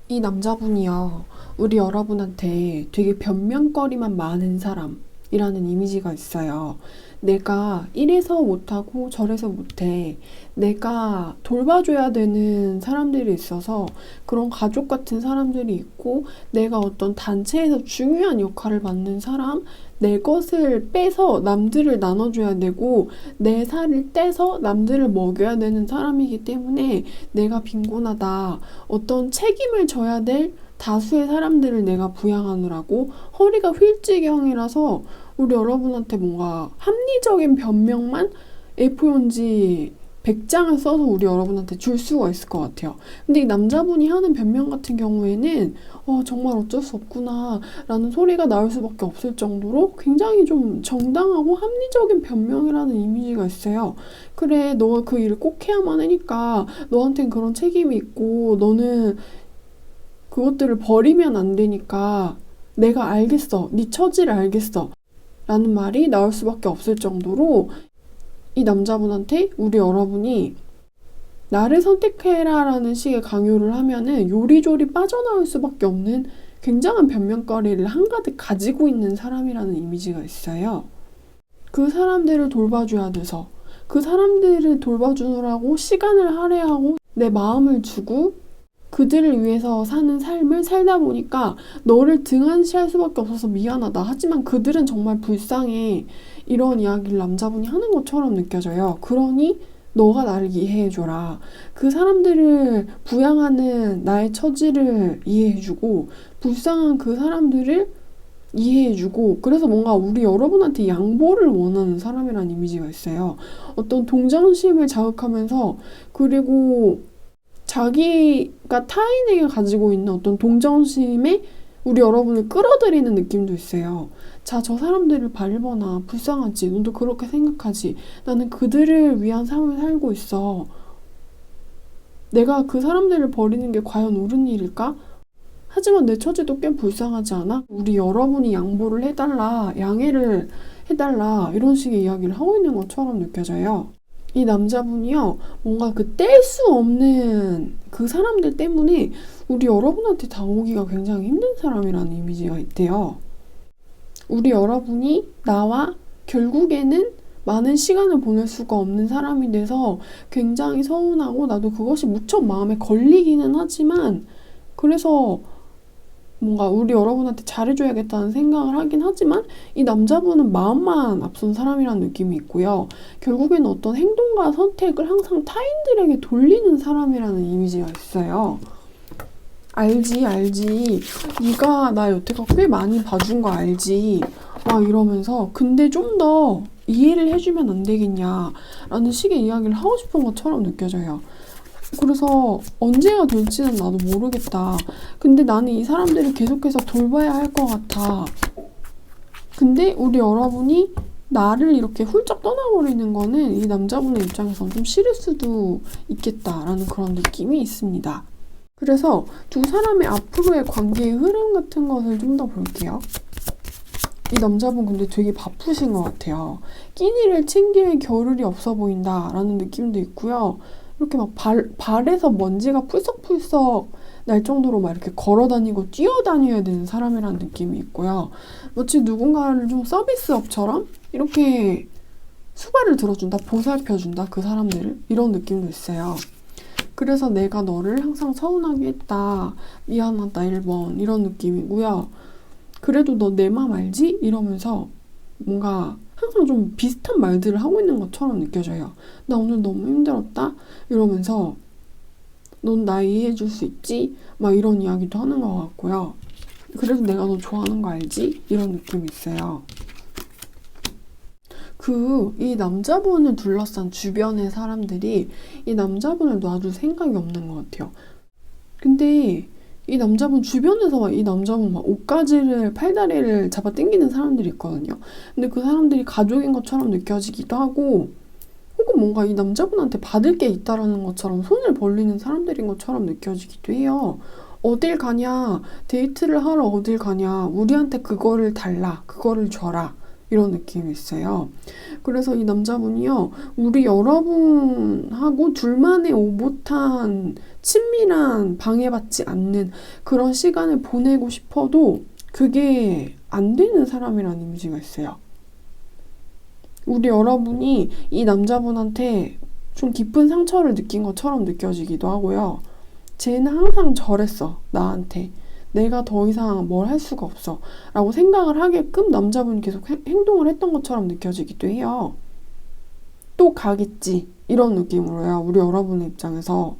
이 남자분이요, 우리 여러분한테 되게 변명거리만 많은 사람이라는 이미지가 있어요. 내가 이래서 못하고 저래서 못해. 내가 돌봐줘야 되는 사람들이 있어서 그런 가족 같은 사람들이 있고, 내가 어떤 단체에서 중요한 역할을 맡는 사람, 내 것을 빼서 남들을 나눠줘야 되고, 내 살을 떼서 남들을 먹여야 되는 사람이기 때문에 내가 빈곤하다. 어떤 책임을 져야 될 다수의 사람들을 내가 부양하느라고 허리가 휠지경이라서 우리 여러분한테 뭔가 합리적인 변명만 A4용지 100장을 써서 우리 여러분한테 줄 수가 있을 것 같아요. 근데 이 남자분이 하는 변명 같은 경우에는 정말 어쩔 수 없구나 라는 소리가 나올 수밖에 없을 정도로 굉장히 좀 정당하고 합리적인 변명이라는 이미지가 있어요. 그래, 너가 그 일을 꼭 해야만 하니까 너한텐 그런 책임이 있고 너는 그것들을 버리면 안 되니까 내가 알겠어. 네 처지를 알겠어. 라는 말이 나올 수밖에 없을 정도로 이 남자분한테 우리 여러분이 나를 선택해라 라는 식의 강요를 하면은 요리조리 빠져나올 수밖에 없는 굉장한 변명거리를 한가득 가지고 있는 사람이라는 이미지가 있어요. 그 사람들을 돌봐줘야 돼서 그 사람들을 돌봐주느라고 시간을 할애하고 내 마음을 주고 그들을 위해서 사는 삶을 살다 보니까 너를 등한시할 수밖에 없어서 미안하다. 하지만 그들은 정말 불쌍해. 이런 이야기를 남자분이 하는 것처럼 느껴져요. 그러니 너가 나를 이해해줘라. 그 사람들을 부양하는 나의 처지를 이해해주고 불쌍한 그 사람들을 이해해주고 그래서 뭔가 우리 여러분한테 양보를 원하는 사람이라는 이미지가 있어요. 어떤 동정심을 자극하면서 그리고 자기가 타인에게 가지고 있는 어떤 동정심에 우리 여러분을 끌어들이는 느낌도 있어요. 자, 저 사람들을 바라보나 불쌍하지. 너도 그렇게 생각하지. 나는 그들을 위한 삶을 살고 있어. 내가 그 사람들을 버리는 게 과연 옳은 일일까? 하지만 내 처지도 꽤 불쌍하지 않아? 우리 여러분이 양보를 해달라, 양해를 해달라 이런 식의 이야기를 하고 있는 것처럼 느껴져요. 이 남자분이요, 뭔가 그 뗄 수 없는 그 사람들 때문에 우리 여러분한테 다가오기가 굉장히 힘든 사람이라는 이미지가 있대요. 우리 여러분이 나와 결국에는 많은 시간을 보낼 수가 없는 사람이 돼서 굉장히 서운하고 나도 그것이 무척 마음에 걸리기는 하지만 그래서 뭔가 우리 여러분한테 잘해줘야겠다는 생각을 하긴 하지만 이 남자분은 마음만 앞선 사람이라는 느낌이 있고요. 결국에는 어떤 행동과 선택을 항상 타인들에게 돌리는 사람이라는 이미지가 있어요. 알지, 알지. 네가 나 여태껏 꽤 많이 봐준 거 알지. 막 이러면서 근데 좀 더 이해를 해주면 안 되겠냐 라는 식의 이야기를 하고 싶은 것처럼 느껴져요. 그래서 언제가 될지는 나도 모르겠다. 근데 나는 이 사람들을 계속해서 돌봐야 할 것 같아. 근데 우리 여러분이 나를 이렇게 훌쩍 떠나버리는 거는 이 남자분의 입장에서는 좀 싫을 수도 있겠다라는 그런 느낌이 있습니다. 그래서 두 사람의 앞으로의 관계의 흐름 같은 것을 좀 더 볼게요. 이 남자분 근데 되게 바쁘신 것 같아요. 끼니를 챙길 겨를이 없어 보인다라는 느낌도 있고요. 이렇게 막 발에서 먼지가 풀썩풀썩 날 정도로 막 이렇게 걸어 다니고 뛰어 다녀야 되는 사람이라는 느낌이 있고요. 마치 누군가를 좀 서비스업처럼 이렇게 수발을 들어준다, 보살펴준다, 그 사람들을. 이런 느낌도 있어요. 그래서 내가 너를 항상 서운하게 했다, 미안하다 1번 이런 느낌이고요. 그래도 너 내 맘 알지? 이러면서 뭔가 항상 좀 비슷한 말들을 하고 있는 것처럼 느껴져요. 나 오늘 너무 힘들었다? 이러면서 넌 나 이해해줄 수 있지? 막 이런 이야기도 하는 것 같고요. 그래도 내가 너 좋아하는 거 알지? 이런 느낌이 있어요. 이 남자분을 둘러싼 주변의 사람들이 이 남자분을 놔줄 생각이 없는 것 같아요. 근데 이 남자분 주변에서 막 이 남자분 막 옷가지를 팔다리를 잡아 당기는 사람들이 있거든요. 근데 그 사람들이 가족인 것처럼 느껴지기도 하고 혹은 뭔가 이 남자분한테 받을 게 있다라는 것처럼 손을 벌리는 사람들인 것처럼 느껴지기도 해요. 어딜 가냐, 데이트를 하러 어딜 가냐, 우리한테 그거를 달라, 그거를 줘라 이런 느낌이 있어요. 그래서 이 남자분이요, 우리 여러분하고 둘만의 오붓한 친밀한 방해받지 않는 그런 시간을 보내고 싶어도 그게 안 되는 사람이라는 이미지가 있어요. 우리 여러분이 이 남자분한테 좀 깊은 상처를 느낀 것처럼 느껴지기도 하고요. 쟤는 항상 저랬어, 나한테. 내가 더 이상 뭘 할 수가 없어 라고 생각을 하게끔 남자분이 계속 행동을 했던 것처럼 느껴지기도 해요. 또 가겠지 이런 느낌으로요, 우리 여러분의 입장에서.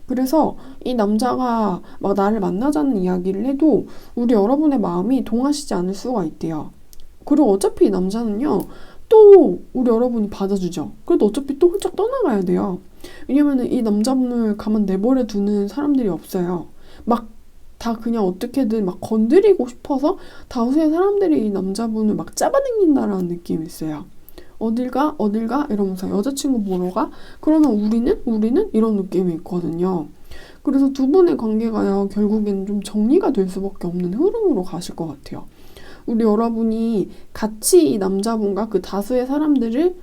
그래서 이 남자가 막 나를 만나자는 이야기를 해도 우리 여러분의 마음이 동하시지 않을 수가 있대요. 그리고 어차피 이 남자는요, 또 우리 여러분이 받아주죠. 그래도 어차피 또 훌쩍 떠나가야 돼요. 왜냐면은 이 남자분을 가만 내버려 두는 사람들이 없어요. 막 다 그냥 어떻게든 막 건드리고 싶어서 다수의 사람들이 이 남자분을 막 잡아당긴다라는 느낌이 있어요. 어딜 가? 어딜 가? 이러면서 여자친구 보러 가? 그러면 우리는? 이런 느낌이 있거든요. 그래서 두 분의 관계가요, 결국에는 좀 정리가 될 수밖에 없는 흐름으로 가실 것 같아요. 우리 여러분이 같이 이 남자분과 그 다수의 사람들을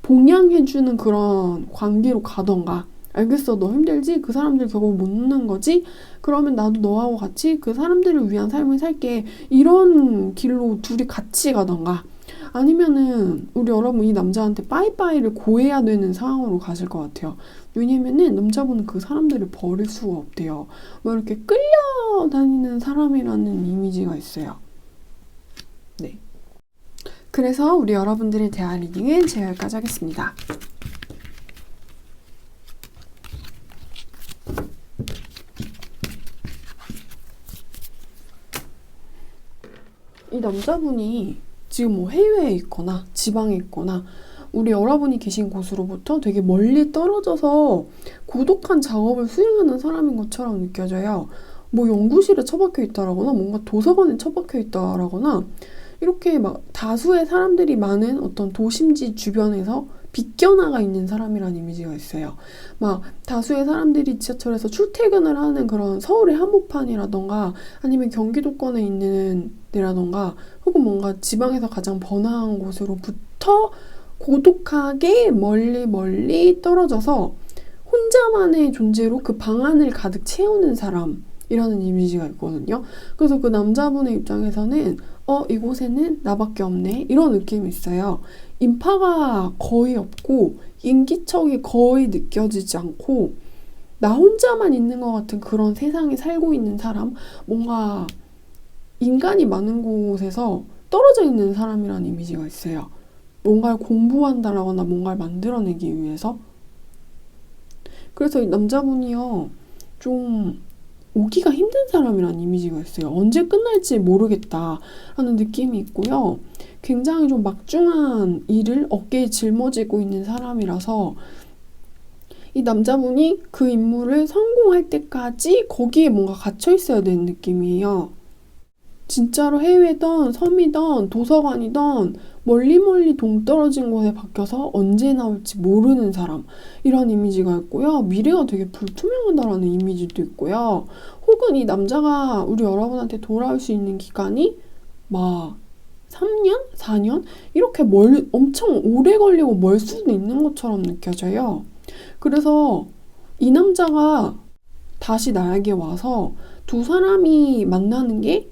봉양해주는 그런 관계로 가던가, 알겠어, 너 힘들지? 그 사람들 결국 못 넣는 거지? 그러면 나도 너하고 같이 그 사람들을 위한 삶을 살게. 이런 길로 둘이 같이 가던가, 아니면은 우리 여러분 이 남자한테 빠이빠이를 고해야 되는 상황으로 가실 것 같아요. 왜냐면은 남자분은 그 사람들을 버릴 수가 없대요. 뭐 이렇게 끌려다니는 사람이라는 이미지가 있어요. 네. 그래서 우리 여러분들의 대화 리딩은 제가 여기까지 하겠습니다. 이 남자분이 지금 뭐 해외에 있거나 지방에 있거나 우리 여러분이 계신 곳으로부터 되게 멀리 떨어져서 고독한 작업을 수행하는 사람인 것처럼 느껴져요. 뭐 연구실에 처박혀 있다라거나 뭔가 도서관에 처박혀 있다라거나 이렇게 막 다수의 사람들이 많은 어떤 도심지 주변에서 비껴나가 있는 사람이라는 이미지가 있어요. 막 다수의 사람들이 지하철에서 출퇴근을 하는 그런 서울의 한복판이라던가 아니면 경기도권에 있는 데라던가 혹은 뭔가 지방에서 가장 번화한 곳으로부터 고독하게 멀리 떨어져서 혼자만의 존재로 그 방 안을 가득 채우는 사람이라는 이미지가 있거든요. 그래서 그 남자분의 입장에서는 이곳에는 나밖에 없네 이런 느낌이 있어요. 인파가 거의 없고 인기척이 거의 느껴지지 않고 나 혼자만 있는 것 같은 그런 세상에 살고 있는 사람, 뭔가 인간이 많은 곳에서 떨어져 있는 사람이라는 이미지가 있어요. 뭔가를 공부한다라거나 뭔가를 만들어내기 위해서. 그래서 이 남자분이요, 좀 오기가 힘든 사람이라는 이미지가 있어요. 언제 끝날지 모르겠다 하는 느낌이 있고요. 굉장히 좀 막중한 일을 어깨에 짊어지고 있는 사람이라서 이 남자분이 그 임무를 성공할 때까지 거기에 뭔가 갇혀 있어야 되는 느낌이에요. 진짜로 해외든 섬이든 도서관이든 멀리 동떨어진 곳에 박혀서 언제 나올지 모르는 사람, 이런 이미지가 있고요. 미래가 되게 불투명하다라는 이미지도 있고요. 혹은 이 남자가 우리 여러분한테 돌아올 수 있는 기간이 막 3년? 4년? 이렇게 엄청 오래 걸리고 멀 수도 있는 것처럼 느껴져요. 그래서 이 남자가 다시 나에게 와서 두 사람이 만나는 게,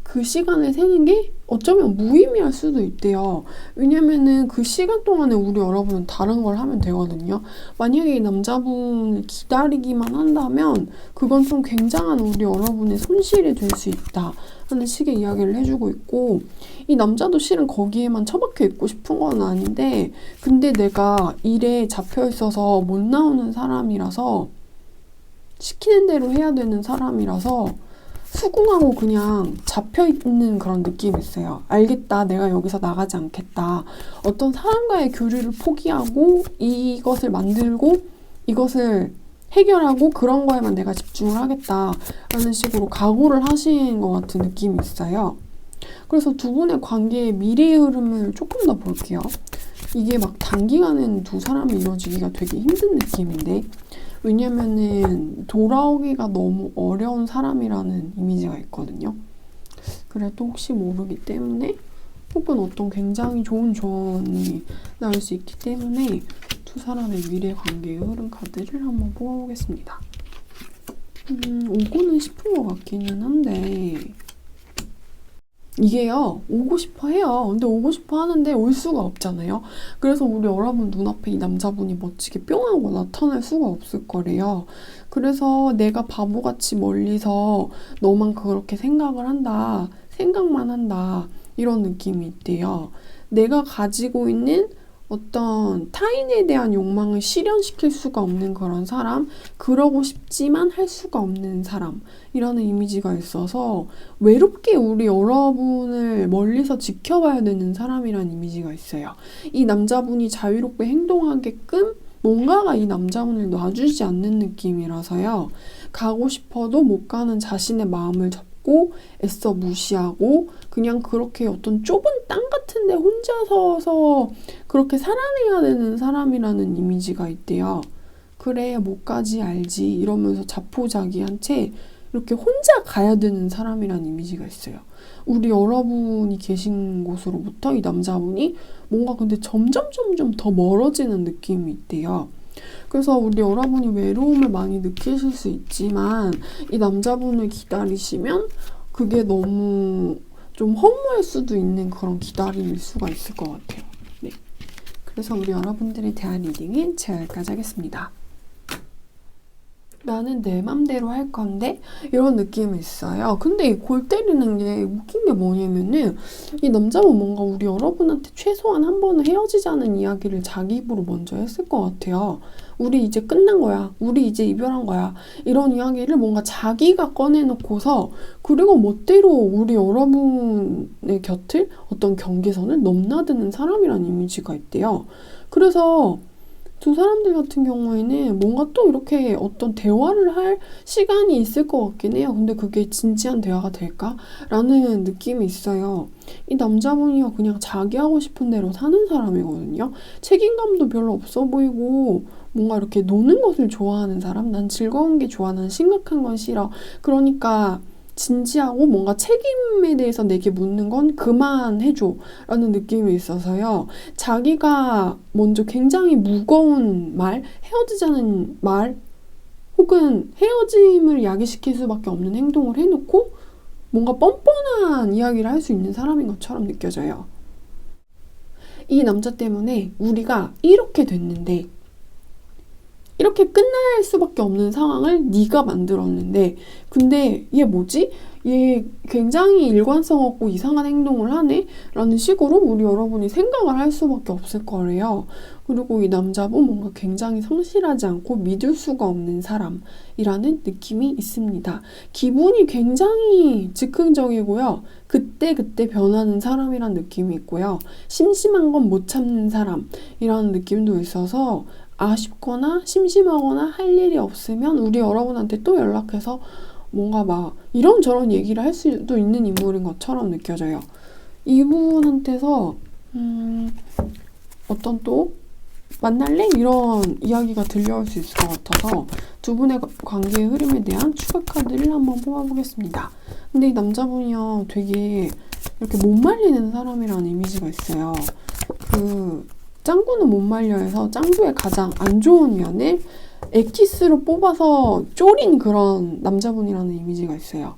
그 시간을 세는 게 어쩌면 무의미할 수도 있대요. 왜냐면은 그 시간 동안에 우리 여러분은 다른 걸 하면 되거든요. 만약에 이 남자분을 기다리기만 한다면 그건 좀 굉장한 우리 여러분의 손실이 될 수 있다 하는 식의 이야기를 해주고 있고, 이 남자도 실은 거기에만 처박혀 있고 싶은 건 아닌데, 근데 내가 일에 잡혀 있어서 못 나오는 사람이라서, 시키는 대로 해야 되는 사람이라서 수긍하고 그냥 잡혀있는 그런 느낌이 있어요. 알겠다, 내가 여기서 나가지 않겠다. 어떤 사람과의 교류를 포기하고 이것을 만들고 이것을 해결하고 그런 거에만 내가 집중을 하겠다 라는 식으로 각오를 하신 것 같은 느낌이 있어요. 그래서 두 분의 관계의 미래의 흐름을 조금 더 볼게요. 이게 막 단기간에는 두 사람이 이루어지기가 되게 힘든 느낌인데, 왜냐면은 돌아오기가 너무 어려운 사람이라는 이미지가 있거든요. 그래도 혹시 모르기 때문에 혹은 어떤 굉장히 좋은 조언이 나올 수 있기 때문에 두 사람의 미래 관계의 흐름 카드를 한번 뽑아보겠습니다. 오고는 싶은 것 같기는 한데 이게요, 오고 싶어 해요. 근데 오고 싶어 하는데 올 수가 없잖아요. 그래서 우리 여러분 눈앞에 이 남자분이 멋지게 뿅 하고 나타날 수가 없을 거래요. 그래서 내가 바보같이 멀리서 너만 그렇게 생각을 한다, 생각만 한다, 이런 느낌이 있대요. 내가 가지고 있는 어떤 타인에 대한 욕망을 실현시킬 수가 없는 그런 사람, 그러고 싶지만 할 수가 없는 사람이라는 이미지가 있어서 외롭게 우리 여러분을 멀리서 지켜봐야 되는 사람이라는 이미지가 있어요. 이 남자분이 자유롭게 행동하게끔 뭔가가 이 남자분을 놔주지 않는 느낌이라서요. 가고 싶어도 못 가는 자신의 마음을 접고 애써 무시하고 그냥 그렇게 어떤 좁은 땅 같은 데 혼자 서서 그렇게 살아내야 되는 사람이라는 이미지가 있대요. 그래, 못 가지 알지 이러면서 자포자기한 채 이렇게 혼자 가야 되는 사람이라는 이미지가 있어요. 우리 여러분이 계신 곳으로부터 이 남자분이 뭔가 근데 점점 더 멀어지는 느낌이 있대요. 그래서 우리 여러분이 외로움을 많이 느끼실 수 있지만 이 남자분을 기다리시면 그게 너무 좀 허무할 수도 있는 그런 기다림일 수가 있을 것 같아요. 네. 그래서 우리 여러분들에 대한 리딩은 제가 여기까지 하겠습니다. 나는 내 맘대로 할 건데 이런 느낌이 있어요. 근데 이 골 때리는 게 웃긴 게 뭐냐면은 이 남자분 뭔가 우리 여러분한테 최소한 한 번은 헤어지자는 이야기를 자기 입으로 먼저 했을 것 같아요. 우리 이제 끝난 거야. 우리 이제 이별한 거야. 이런 이야기를 뭔가 자기가 꺼내놓고서 그리고 멋대로 우리 여러분의 곁을 어떤 경계선을 넘나드는 사람이라는 이미지가 있대요. 그래서 두 사람들 같은 경우에는 뭔가 또 이렇게 어떤 대화를 할 시간이 있을 것 같긴 해요. 근데 그게 진지한 대화가 될까? 라는 느낌이 있어요. 이 남자분이요, 그냥 자기 하고 싶은 대로 사는 사람이거든요. 책임감도 별로 없어 보이고 뭔가 이렇게 노는 것을 좋아하는 사람? 난 즐거운 게 좋아. 난 심각한 건 싫어. 그러니까 진지하고 뭔가 책임에 대해서 내게 묻는 건 그만해줘 라는 느낌이 있어서요. 자기가 먼저 굉장히 무거운 말, 헤어지자는 말 혹은 헤어짐을 야기시킬 수밖에 없는 행동을 해놓고 뭔가 뻔뻔한 이야기를 할 수 있는 사람인 것처럼 느껴져요. 이 남자 때문에 우리가 이렇게 됐는데 이렇게 끝날 수밖에 없는 상황을 네가 만들었는데 근데 얘 뭐지? 얘 굉장히 일관성 없고 이상한 행동을 하네? 라는 식으로 우리 여러분이 생각을 할 수밖에 없을 거래요. 그리고 이 남자분 뭔가 굉장히 성실하지 않고 믿을 수가 없는 사람이라는 느낌이 있습니다. 기분이 굉장히 즉흥적이고요. 그때그때 변하는 사람이란 느낌이 있고요. 심심한 건 못 참는 사람이라는 느낌도 있어서 아쉽거나 심심하거나 할 일이 없으면 우리 여러분한테 또 연락해서 뭔가 막 이런저런 얘기를 할 수도 있는 인물인 것처럼 느껴져요. 이분한테서 어떤 또 만날래? 이런 이야기가 들려올 수 있을 것 같아서 두 분의 관계의 흐름에 대한 추가 카드를 한번 뽑아보겠습니다. 근데 이 남자분이요, 되게 이렇게 못 말리는 사람이라는 이미지가 있어요. 짱구는 못 말려해서 짱구의 가장 안 좋은 면을 엑기스로 뽑아서 쪼린 그런 남자분이라는 이미지가 있어요.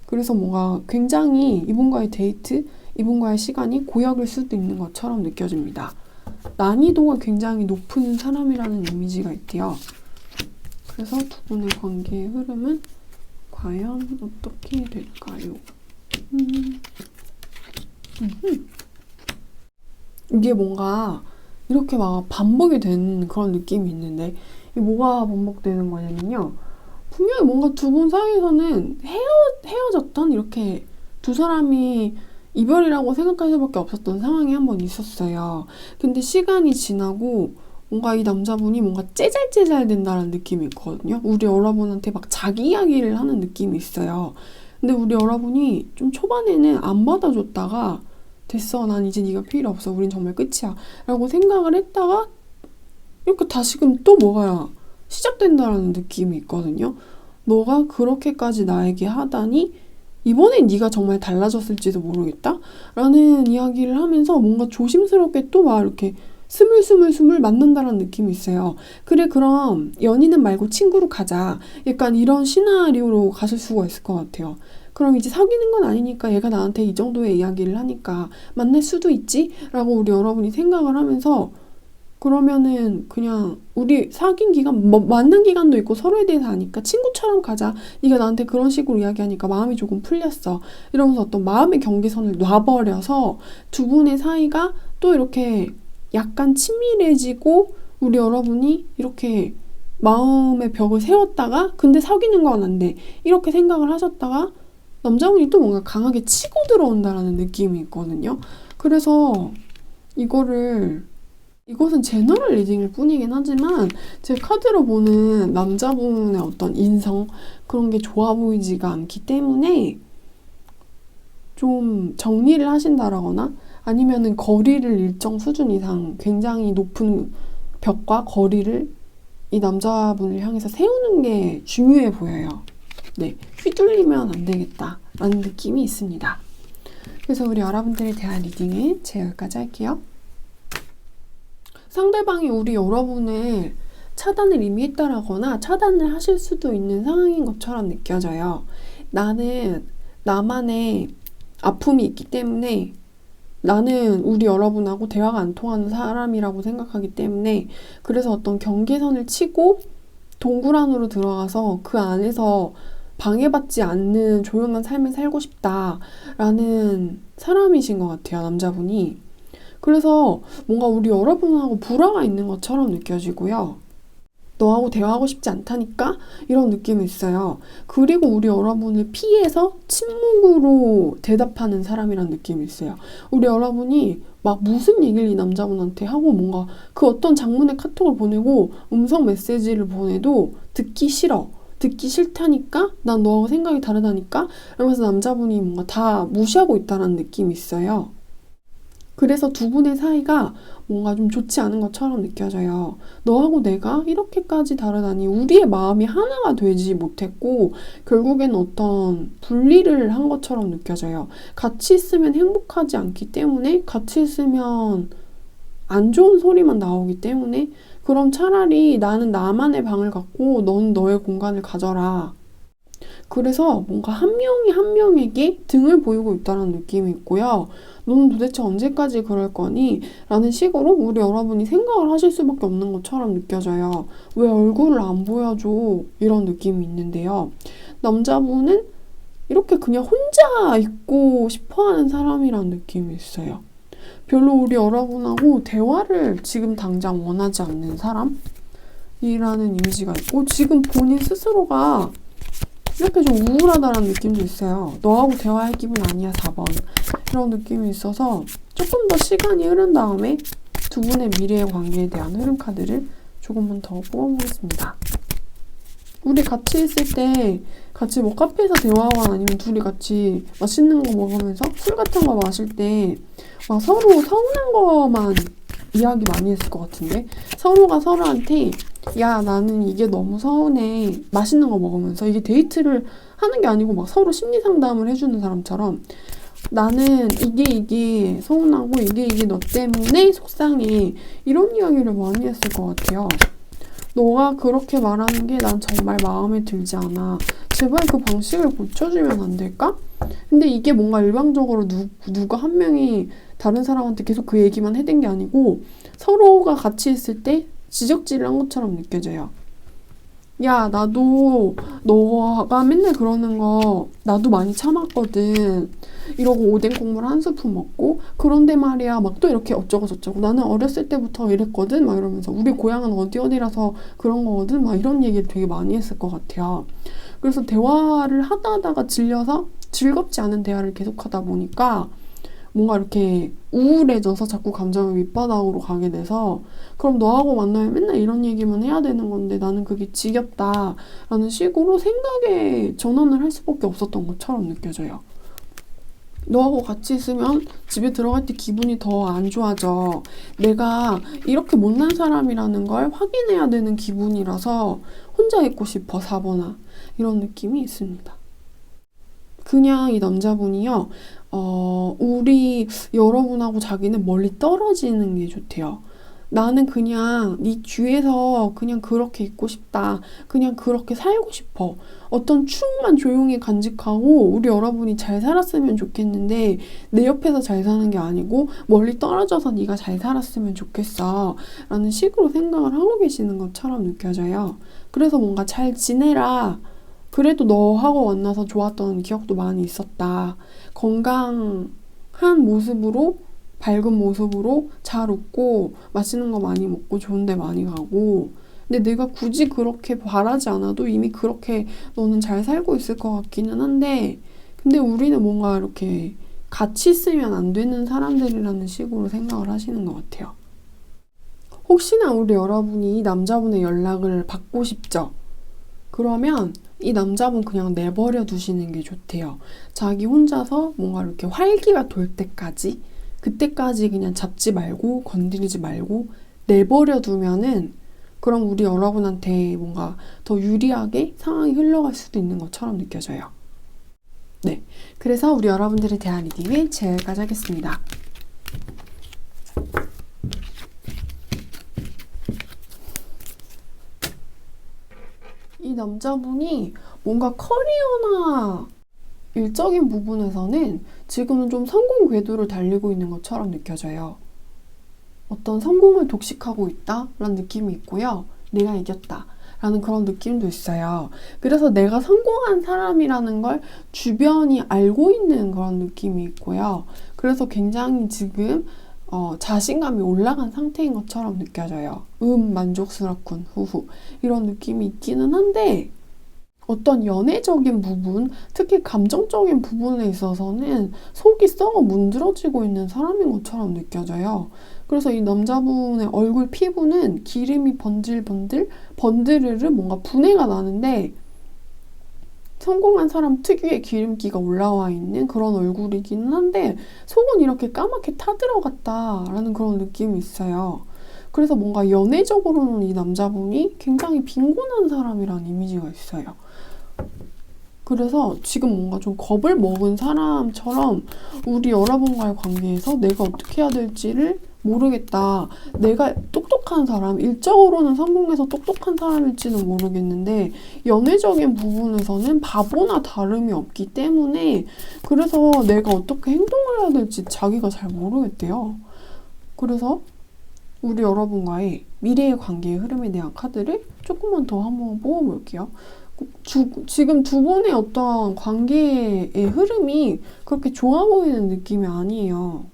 그래서 뭔가 굉장히 이분과의 데이트, 이분과의 시간이 고역일 수도 있는 것처럼 느껴집니다. 난이도가 굉장히 높은 사람이라는 이미지가 있대요. 그래서 두 분의 관계의 흐름은 과연 어떻게 될까요? 이게 뭔가 이렇게 막 반복이 되는 그런 느낌이 있는데 이게 뭐가 반복되는 거냐면요. 분명히 뭔가 두 분 사이에서는 헤어졌던 이렇게 두 사람이 이별이라고 생각할 수밖에 없었던 상황이 한 번 있었어요. 근데 시간이 지나고 뭔가 이 남자분이 뭔가 째잘째잘 된다는 느낌이 있거든요. 우리 여러분한테 막 자기 이야기를 하는 느낌이 있어요. 근데 우리 여러분이 좀 초반에는 안 받아줬다가 됐어, 난 이제 네가 필요 없어, 우린 정말 끝이야 라고 생각을 했다가 이렇게 다시금 또 뭐가 시작된다라는 느낌이 있거든요. 너가 그렇게까지 나에게 하다니 이번엔 네가 정말 달라졌을지도 모르겠다? 라는 이야기를 하면서 뭔가 조심스럽게 또 막 이렇게 스물스물스물 만난다는 느낌이 있어요. 그래, 그럼 연인은 말고 친구로 가자. 약간 이런 시나리오로 가실 수가 있을 것 같아요. 그럼 이제 사귀는 건 아니니까 얘가 나한테 이 정도의 이야기를 하니까 만날 수도 있지? 라고 우리 여러분이 생각을 하면서 그러면은 그냥 우리 사귄 기간, 뭐 만난 기간도 있고 서로에 대해서 아니까 친구처럼 가자. 네가 나한테 그런 식으로 이야기하니까 마음이 조금 풀렸어. 이러면서 어떤 마음의 경계선을 놔버려서 두 분의 사이가 또 이렇게 약간 친밀해지고 우리 여러분이 이렇게 마음의 벽을 세웠다가 근데 사귀는 건 안 돼. 이렇게 생각을 하셨다가 남자분이 또 뭔가 강하게 치고 들어온다라는 느낌이 있거든요. 그래서 이거를 이것은 제너럴 리딩일 뿐이긴 하지만 제 카드로 보는 남자분의 어떤 인성 그런 게 좋아 보이지가 않기 때문에 좀 정리를 하신다라거나 아니면은 거리를 일정 수준 이상 굉장히 높은 벽과 거리를 이 남자분을 향해서 세우는 게 중요해 보여요. 네, 휘둘리면 안 되겠다라는 느낌이 있습니다. 그래서 우리 여러분들에 대한 리딩은 제가 여기까지 할게요. 상대방이 우리 여러분을 차단을 이미 했다라거나 차단을 하실 수도 있는 상황인 것처럼 느껴져요. 나는 나만의 아픔이 있기 때문에 나는 우리 여러분하고 대화가 안 통하는 사람이라고 생각하기 때문에 그래서 어떤 경계선을 치고 동굴 안으로 들어가서 그 안에서 방해받지 않는 조용한 삶을 살고 싶다라는 사람이신 것 같아요, 남자분이. 그래서 뭔가 우리 여러분하고 불화가 있는 것처럼 느껴지고요. 너하고 대화하고 싶지 않다니까? 이런 느낌이 있어요. 그리고 우리 여러분을 피해서 침묵으로 대답하는 사람이란 느낌이 있어요. 우리 여러분이 막 무슨 얘기를 이 남자분한테 하고 뭔가 그 어떤 장문의 카톡을 보내고 음성 메시지를 보내도 듣기 싫어. 듣기 싫다니까? 난 너하고 생각이 다르다니까? 이러면서 남자분이 뭔가 다 무시하고 있다는 느낌이 있어요. 그래서 두 분의 사이가 뭔가 좀 좋지 않은 것처럼 느껴져요. 너하고 내가 이렇게까지 다르다니 우리의 마음이 하나가 되지 못했고 결국엔 어떤 분리를 한 것처럼 느껴져요. 같이 있으면 행복하지 않기 때문에 같이 있으면 안 좋은 소리만 나오기 때문에 그럼 차라리 나는 나만의 방을 갖고 넌 너의 공간을 가져라. 그래서 뭔가 한 명이 한 명에게 등을 보이고 있다는 느낌이 있고요. 너는 도대체 언제까지 그럴 거니? 라는 식으로 우리 여러분이 생각을 하실 수밖에 없는 것처럼 느껴져요. 왜 얼굴을 안 보여줘? 이런 느낌이 있는데요. 남자분은 이렇게 그냥 혼자 있고 싶어하는 사람이란 느낌이 있어요. 별로 우리 여러분하고 대화를 지금 당장 원하지 않는 사람이라는 이미지가 있고 지금 본인 스스로가 이렇게 좀 우울하다는 느낌도 있어요. 너하고 대화할 기분 아니야, 4번. 이런 느낌이 있어서 조금 더 시간이 흐른 다음에 두 분의 미래의 관계에 대한 흐름 카드를 조금만 더 뽑아보겠습니다. 우리 같이 있을 때 같이 뭐 카페에서 대화하거나 아니면 둘이 같이 맛있는 거 먹으면서 술 같은 거 마실 때 막 서로 서운한 거만 이야기 많이 했을 것 같은데 서로가 서로한테 야, 나는 이게 너무 서운해. 맛있는 거 먹으면서 이게 데이트를 하는 게 아니고 막 서로 심리 상담을 해주는 사람처럼 나는 이게 서운하고 이게 너 때문에 속상해. 이런 이야기를 많이 했을 것 같아요. 너가 그렇게 말하는 게 난 정말 마음에 들지 않아. 제발 그 방식을 고쳐주면 안 될까? 근데 이게 뭔가 일방적으로 누가 한 명이 다른 사람한테 계속 그 얘기만 해댄 게 아니고 서로가 같이 있을 때 지적질을 한 것처럼 느껴져요. 야, 나도 너가 맨날 그러는 거 나도 많이 참았거든. 이러고 오뎅 국물 한 스푼 먹고 그런데 말이야 막 또 이렇게 어쩌고 저쩌고 나는 어렸을 때부터 이랬거든 막 이러면서 우리 고향은 어디라서 그런 거거든 막 이런 얘기를 되게 많이 했을 것 같아요. 그래서 대화를 하다가 질려서 즐겁지 않은 대화를 계속하다 보니까 뭔가 이렇게 우울해져서 자꾸 감정이 밑바닥으로 가게 돼서 그럼 너하고 만나면 맨날 이런 얘기만 해야 되는 건데 나는 그게 지겹다라는 식으로 생각에 전환을 할 수밖에 없었던 것처럼 느껴져요. 너하고 같이 있으면 집에 들어갈 때 기분이 더 안 좋아져. 내가 이렇게 못난 사람이라는 걸 확인해야 되는 기분이라서 혼자 있고 싶어, 4번아. 이런 느낌이 있습니다. 그냥 이 남자분이요, 우리 여러분하고 자기는 멀리 떨어지는 게 좋대요. 나는 그냥 네 뒤에서 그냥 그렇게 있고 싶다. 그냥 그렇게 살고 싶어. 어떤 추억만 조용히 간직하고 우리 여러분이 잘 살았으면 좋겠는데 내 옆에서 잘 사는 게 아니고 멀리 떨어져서 네가 잘 살았으면 좋겠어. 라는 식으로 생각을 하고 계시는 것처럼 느껴져요. 그래서 뭔가 잘 지내라. 그래도 너하고 만나서 좋았던 기억도 많이 있었다. 건강한 모습으로, 밝은 모습으로 잘 웃고, 맛있는 거 많이 먹고, 좋은 데 많이 가고. 근데 내가 굳이 그렇게 바라지 않아도 이미 그렇게 너는 잘 살고 있을 것 같기는 한데, 근데 우리는 뭔가 이렇게 같이 있으면 안 되는 사람들이라는 식으로 생각을 하시는 것 같아요. 혹시나 우리 여러분이 이 남자분의 연락을 받고 싶죠? 그러면 이 남자분 그냥 내버려 두시는 게 좋대요. 자기 혼자서 뭔가 이렇게 활기가 돌 때까지, 그때까지 그냥 잡지 말고 건드리지 말고 내버려 두면은 그럼 우리 여러분한테 뭔가 더 유리하게 상황이 흘러갈 수도 있는 것처럼 느껴져요. 네. 그래서 우리 여러분들에 대한 리딩을 지금까지 하겠습니다. 이 남자분이 뭔가 커리어나 일적인 부분에서는 지금은 좀 성공 궤도를 달리고 있는 것처럼 느껴져요. 어떤 성공을 독식하고 있다라는 느낌이 있고요. 내가 이겼다 라는 그런 느낌도 있어요. 그래서 내가 성공한 사람이라는 걸 주변이 알고 있는 그런 느낌이 있고요. 그래서 굉장히 지금 자신감이 올라간 상태인 것처럼 느껴져요. 만족스럽군, 후후. 이런 느낌이 있기는 한데, 어떤 연애적인 부분, 특히 감정적인 부분에 있어서는 속이 썩어 문드러지고 있는 사람인 것처럼 느껴져요. 그래서 이 남자분의 얼굴 피부는 기름이 번들르르 뭔가 분해가 나는데, 성공한 사람 특유의 기름기가 올라와 있는 그런 얼굴이기는 한데 속은 이렇게 까맣게 타들어갔다라는 그런 느낌이 있어요. 그래서 뭔가 연애적으로는 이 남자분이 굉장히 빈곤한 사람이라는 이미지가 있어요. 그래서 지금 뭔가 좀 겁을 먹은 사람처럼 우리 여러분과의 관계에서 내가 어떻게 해야 될지를 모르겠다. 내가 똑똑한 사람, 일적으로는 성공해서 똑똑한 사람일지는 모르겠는데 연애적인 부분에서는 바보나 다름이 없기 때문에 그래서 내가 어떻게 행동을 해야 될지 자기가 잘 모르겠대요. 그래서 우리 여러분과의 미래의 관계의 흐름에 대한 카드를 조금만 더 한번 뽑아볼게요. 지금 두 분의 어떤 관계의 흐름이 그렇게 좋아 보이는 느낌이 아니에요.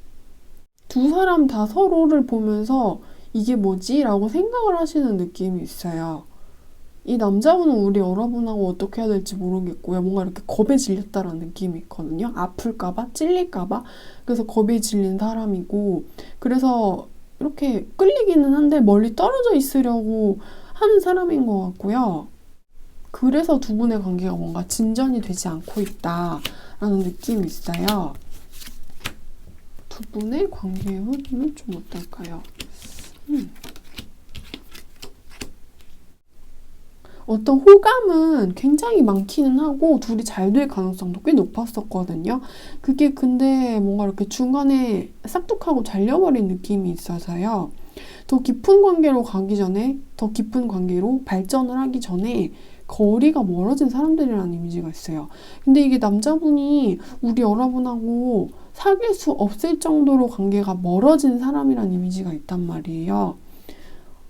두 사람 다 서로를 보면서 이게 뭐지? 라고 생각을 하시는 느낌이 있어요. 이 남자분은 우리 여러분하고 어떻게 해야 될지 모르겠고요. 뭔가 이렇게 겁에 질렸다라는 느낌이 있거든요. 아플까봐? 찔릴까봐? 그래서 겁에 질린 사람이고 그래서 이렇게 끌리기는 한데 멀리 떨어져 있으려고 하는 사람인 것 같고요. 그래서 두 분의 관계가 뭔가 진전이 되지 않고 있다라는 느낌이 있어요. 두 분의 관계의 흐름은 좀 어떨까요? 어떤 호감은 굉장히 많기는 하고 둘이 잘 될 가능성도 꽤 높았었거든요. 그게 근데 뭔가 이렇게 중간에 싹둑하고 잘려버린 느낌이 있어서요. 더 깊은 관계로 가기 전에, 더 깊은 관계로 발전을 하기 전에 거리가 멀어진 사람들이라는 이미지가 있어요. 근데 이게 남자분이 우리 여러분하고 사귈 수 없을 정도로 관계가 멀어진 사람이라는 이미지가 있단 말이에요.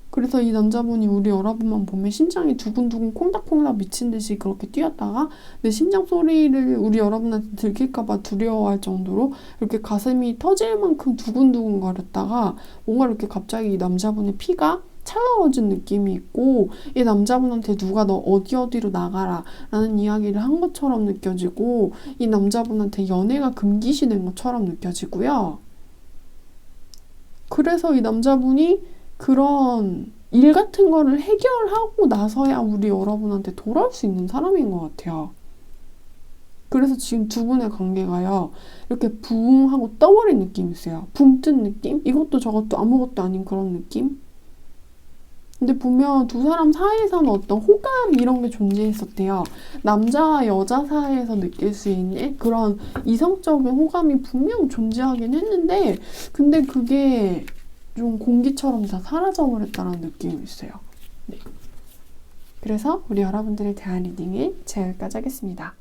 그래서 이 남자분이 우리 여러분만 보면 심장이 두근두근 콩닥콩닥 미친 듯이 그렇게 뛰었다가 내 심장 소리를 우리 여러분한테 들킬까봐 두려워할 정도로 이렇게 가슴이 터질 만큼 두근두근 거렸다가 뭔가 이렇게 갑자기 이 남자분의 피가 차가워진 느낌이 있고 이 남자분한테 누가 너 어디로 나가라 라는 이야기를 한 것처럼 느껴지고 이 남자분한테 연애가 금기시 된 것처럼 느껴지고요. 그래서 이 남자분이 그런 일 같은 거를 해결하고 나서야 우리 여러분한테 돌아올 수 있는 사람인 것 같아요. 그래서 지금 두 분의 관계가요. 이렇게 붕 하고 떠버린 느낌이 있어요. 붕 뜬 느낌? 이것도 저것도 아무것도 아닌 그런 느낌? 근데 보면 두 사람 사이에서는 어떤 호감 이런 게 존재했었대요. 남자와 여자 사이에서 느낄 수 있는 그런 이성적인 호감이 분명 존재하긴 했는데, 근데 그게 좀 공기처럼 다 사라져버렸다는 느낌이 있어요. 네. 그래서 우리 여러분들의 대화 리딩을 제가 여기까지 하겠습니다.